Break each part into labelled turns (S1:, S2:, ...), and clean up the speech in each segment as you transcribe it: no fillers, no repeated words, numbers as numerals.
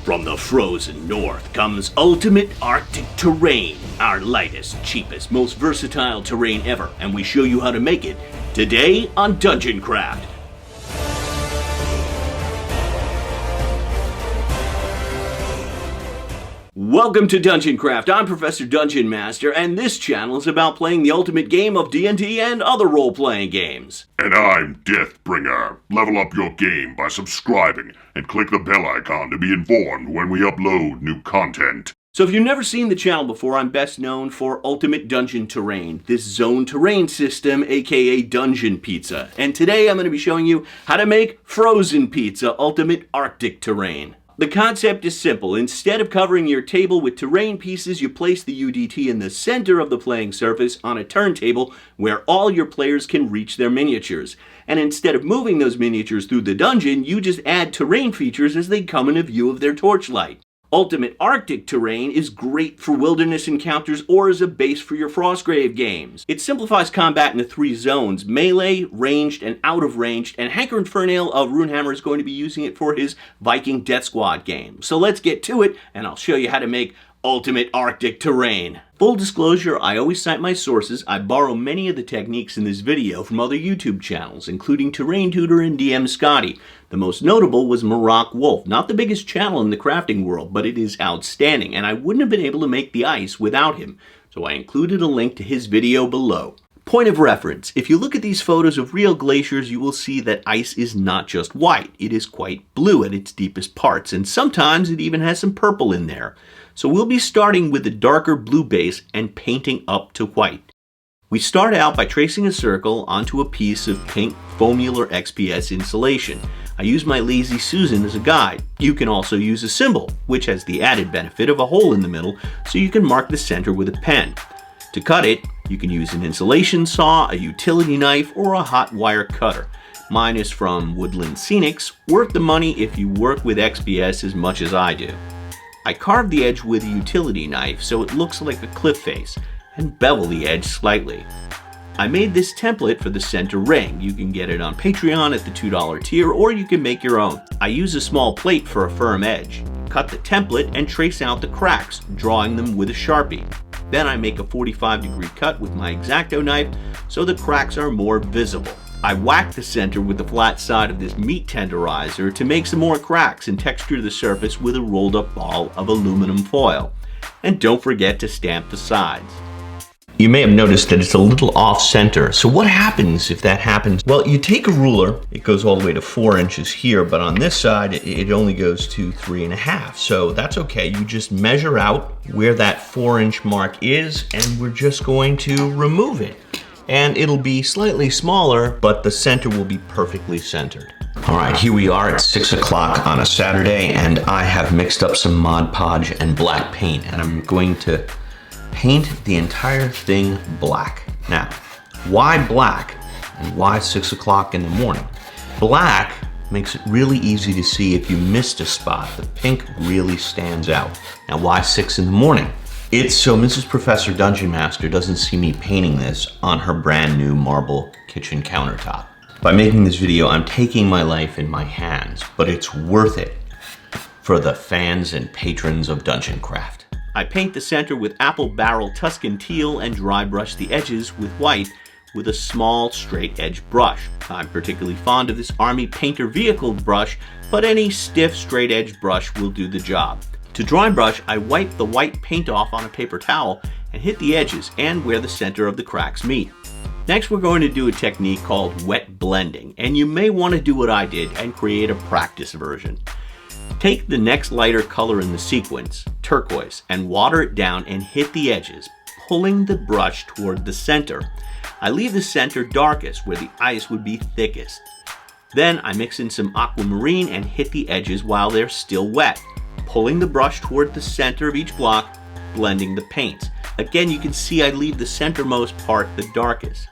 S1: From the frozen north comes ultimate Arctic terrain, our lightest, cheapest, most versatile terrain ever, and we show you how to make it today on DungeonCraft. Welcome to DungeonCraft. I'm Professor DungeonMaster, and this channel is about playing the ultimate game of D&D and other role-playing games.
S2: And I'm Deathbringer. Level up your game by subscribing and click the bell icon to be informed when we upload new content.
S1: So if you've never seen the channel before, I'm best known for Ultimate Dungeon Terrain, this zone terrain system, aka Dungeon Pizza. And today I'm going to be showing you how to make Frozen Pizza Ultimate Arctic Terrain. The concept is simple. Instead of covering your table with terrain pieces, you place the UDT in the center of the playing surface on a turntable where all your players can reach their miniatures. And instead of moving those miniatures through the dungeon, you just add terrain features as they come into view of their torchlight. Ultimate Arctic Terrain is great for wilderness encounters or as a base for your Frostgrave games. It simplifies combat into 3 zones, melee, ranged, and out of range, and Hanker and Fernale of Runehammer is going to be using it for his Viking Death Squad game. So let's get to it, and I'll show you how to make Ultimate Arctic Terrain. Full disclosure, I always cite my sources. I borrow many of the techniques in this video from other YouTube channels, including Terrain Tutor and DM Scotty. The most notable was Maroc Wolf, not the biggest channel in the crafting world, but it is outstanding, and I wouldn't have been able to make the ice without him, so I included a link to his video below. Point of reference, if you look at these photos of real glaciers, you will see that ice is not just white. It is quite blue at its deepest parts, and sometimes it even has some purple in there. So we'll be starting with a darker blue base and painting up to white. We start out by tracing a circle onto a piece of pink Foamular XPS insulation. I use my Lazy Susan as a guide. You can also use a symbol, which has the added benefit of a hole in the middle, so you can mark the center with a pen. To cut it, you can use an insulation saw, a utility knife, or a hot wire cutter. Mine is from Woodland Scenics, worth the money if you work with XPS as much as I do. I carved the edge with a utility knife so it looks like a cliff face, and bevel the edge slightly. I made this template for the center ring. You can get it on Patreon at the $2 tier, or you can make your own. I use a small plate for a firm edge. Cut the template and trace out the cracks, drawing them with a Sharpie. Then I make a 45-degree cut with my X-Acto knife so the cracks are more visible. I whack the center with the flat side of this meat tenderizer to make some more cracks and texture the surface with a rolled up ball of aluminum foil. And don't forget to stamp the sides. You may have noticed that it's a little off center. So what happens if that happens? Well, you take a ruler, it goes all the way to 4 inches here, but on this side, it only goes to 3.5. So that's okay. You just measure out where that 4-inch mark is, and we're just going to remove it. And it'll be slightly smaller, but the center will be perfectly centered. All right, here we are at 6 o'clock on a Saturday, and I have mixed up some Mod Podge and black paint, and I'm going to paint the entire thing black. Now, why black and why 6 o'clock in the morning? Black makes it really easy to see if you missed a spot. The pink really stands out. Now, why 6 in the morning? It's so Mrs. Professor DungeonMaster doesn't see me painting this on her brand new marble kitchen countertop. By making this video, I'm taking my life in my hands, but it's worth it for the fans and patrons of DungeonCraft. I paint the center with apple barrel Tuscan teal and dry brush the edges with white with a small straight edge brush. I'm particularly fond of this Army Painter Vehicle brush, but any stiff straight edge brush will do the job. To dry brush, I wipe the white paint off on a paper towel and hit the edges and where the center of the cracks meet. Next, we're going to do a technique called wet blending, and you may want to do what I did and create a practice version. Take the next lighter color in the sequence, turquoise, and water it down and hit the edges, pulling the brush toward the center. I leave the center darkest where the ice would be thickest. Then I mix in some aquamarine and hit the edges while they're still wet, pulling the brush toward the center of each block, blending the paints. Again, you can see I leave the centermost part the darkest.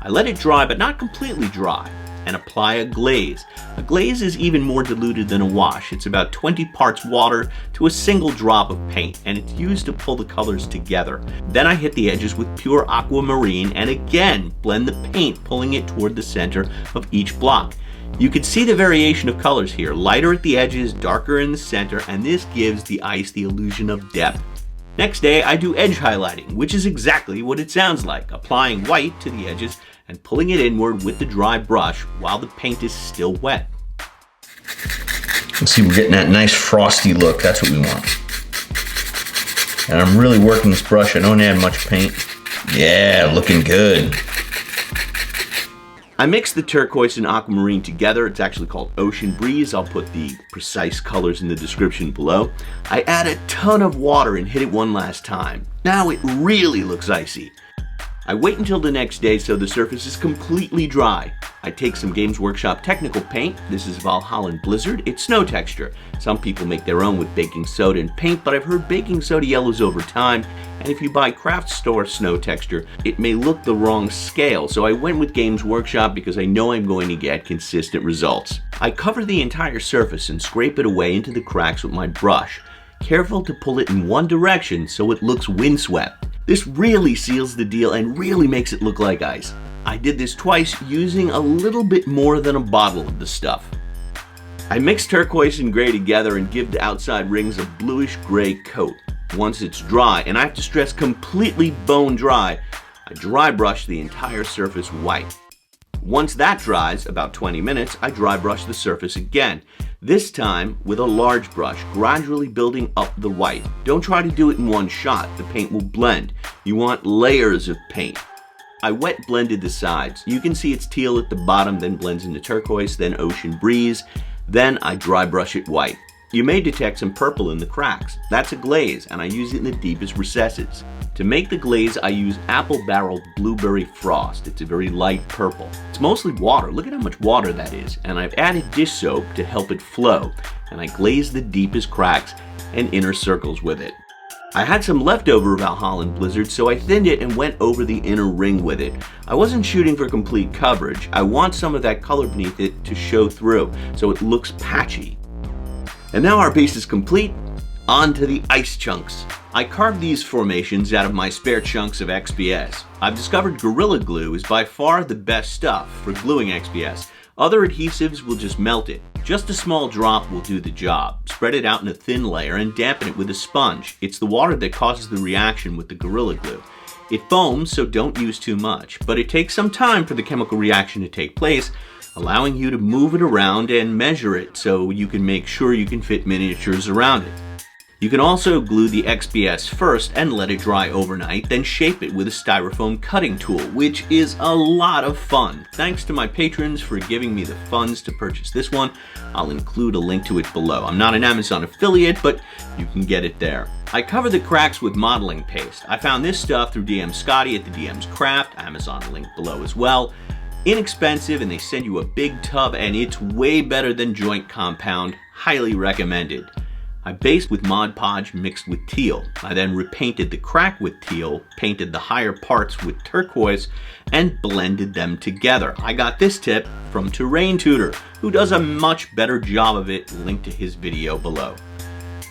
S1: I let it dry, but not completely dry, and apply a glaze. A glaze is even more diluted than a wash. It's about 20 parts water to a single drop of paint, and it's used to pull the colors together. Then I hit the edges with pure aquamarine and again blend the paint, pulling it toward the center of each block. You can see the variation of colors here, lighter at the edges, darker in the center, and this gives the ice the illusion of depth. Next day, I do edge highlighting, which is exactly what it sounds like, applying white to the edges and pulling it inward with the dry brush while the paint is still wet.
S3: Let's see, we're getting that nice frosty look. That's what we want. And I'm really working this brush. I don't add much paint. Yeah, looking good.
S1: I mixed the turquoise and aquamarine together. It's actually called Ocean Breeze. I'll put the precise colors in the description below. I add a ton of water and hit it one last time. Now it really looks icy. I wait until the next day so the surface is completely dry. I take some Games Workshop technical paint. This is Valhalla Blizzard. It's snow texture. Some people make their own with baking soda and paint, but I've heard baking soda yellows over time, and if you buy craft store snow texture, it may look the wrong scale, so I went with Games Workshop because I know I'm going to get consistent results. I cover the entire surface and scrape it away into the cracks with my brush, careful to pull it in one direction so it looks windswept. This really seals the deal and really makes it look like ice. I did this twice using a little bit more than a bottle of the stuff. I mix turquoise and gray together and give the outside rings a bluish gray coat. Once it's dry, and I have to stress completely bone dry, I dry brush the entire surface white. Once that dries, about 20 minutes, I dry brush the surface again. This time with a large brush, gradually building up the white. Don't try to do it in one shot, the paint will blend. You want layers of paint. I wet blended the sides. You can see it's teal at the bottom, then blends into turquoise, then Ocean Breeze. Then I dry brush it white. You may detect some purple in the cracks. That's a glaze, and I use it in the deepest recesses. To make the glaze, I use Apple Barrel Blueberry Frost. It's a very light purple. It's mostly water. Look at how much water that is. And I've added dish soap to help it flow. And I glaze the deepest cracks and inner circles with it. I had some leftover Valhalla Blizzard, so I thinned it and went over the inner ring with it. I wasn't shooting for complete coverage. I want some of that color beneath it to show through, so it looks patchy. And now our piece is complete. On to the ice chunks. I carved these formations out of my spare chunks of XPS. I've discovered Gorilla Glue is by far the best stuff for gluing XPS. Other adhesives will just melt it. Just a small drop will do the job. Spread it out in a thin layer and dampen it with a sponge. It's the water that causes the reaction with the Gorilla Glue. It foams, so don't use too much, but it takes some time for the chemical reaction to take place, allowing you to move it around and measure it so you can make sure you can fit miniatures around it. You can also glue the XPS first and let it dry overnight, then shape it with a styrofoam cutting tool, which is a lot of fun. Thanks to my patrons for giving me the funds to purchase this one. I'll include a link to it below. I'm not an Amazon affiliate, but you can get it there. I cover the cracks with modeling paste. I found this stuff through DM Scotty at the DM's Craft, Amazon link below as well. Inexpensive, and they send you a big tub, and it's way better than joint compound. Highly recommended. I based with Mod Podge mixed with teal. I then repainted the crack with teal, painted the higher parts with turquoise, and blended them together. I got this tip from Terrain Tutor, who does a much better job of it, linked to his video below.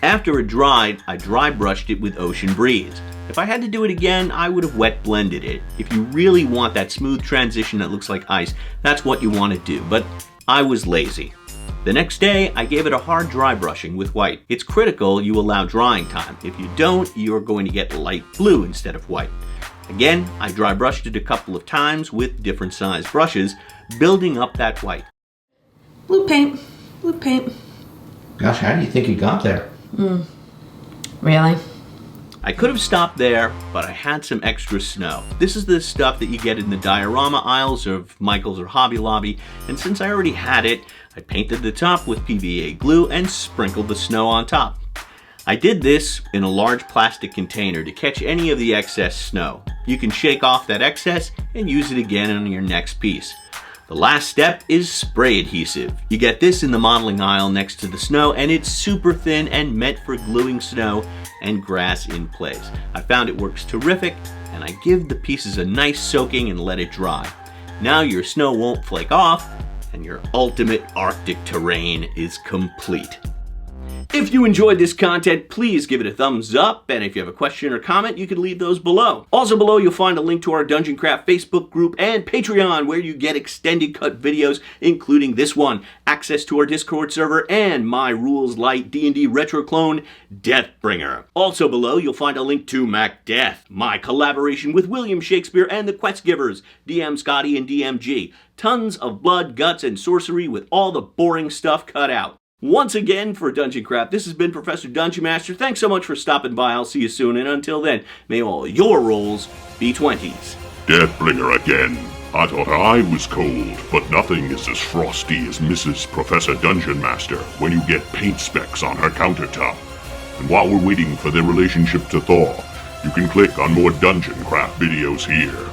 S1: After it dried, I dry brushed it with Ocean Breeze. If I had to do it again, I would have wet blended it. If you really want that smooth transition that looks like ice, that's what you want to do, but I was lazy. The next day, I gave it a hard dry brushing with white. It's critical you allow drying time. If you don't, you're going to get light blue instead of white. Again, I dry brushed it a couple of times with different sized brushes, building up that white.
S4: Blue paint, blue paint.
S3: Gosh, how do you think it got there?
S4: Really?
S1: I could have stopped there, but I had some extra snow. This is the stuff that you get in the diorama aisles of Michael's or Hobby Lobby, and since I already had it, I painted the top with PVA glue and sprinkled the snow on top. I did this in a large plastic container to catch any of the excess snow. You can shake off that excess and use it again on your next piece. The last step is spray adhesive. You get this in the modeling aisle next to the snow, and it's super thin and meant for gluing snow and grass in place. I found it works terrific, and I give the pieces a nice soaking and let it dry. Now your snow won't flake off, and your ultimate Arctic terrain is complete. If you enjoyed this content, please give it a thumbs up, and if you have a question or comment, you can leave those below. Also below, you'll find a link to our Dungeon Craft Facebook group and Patreon, where you get extended cut videos, including this one, access to our Discord server, and my Rules Light D&D retro clone, Deathbringer. Also below, you'll find a link to Macdeath, my collaboration with William Shakespeare and the Quest Givers, DM Scotty and DMG. Tons of blood, guts, and sorcery with all the boring stuff cut out. Once again, for Dungeon Craft, this has been Professor DungeonMaster. Thanks so much for stopping by. I'll see you soon, and until then, may all your rolls be 20s.
S2: Deathbringer again. I thought I was cold, but nothing is as frosty as Mrs. Professor DungeonMaster when you get paint specks on her countertop. And while we're waiting for their relationship to thaw, you can click on more Dungeon Craft videos here.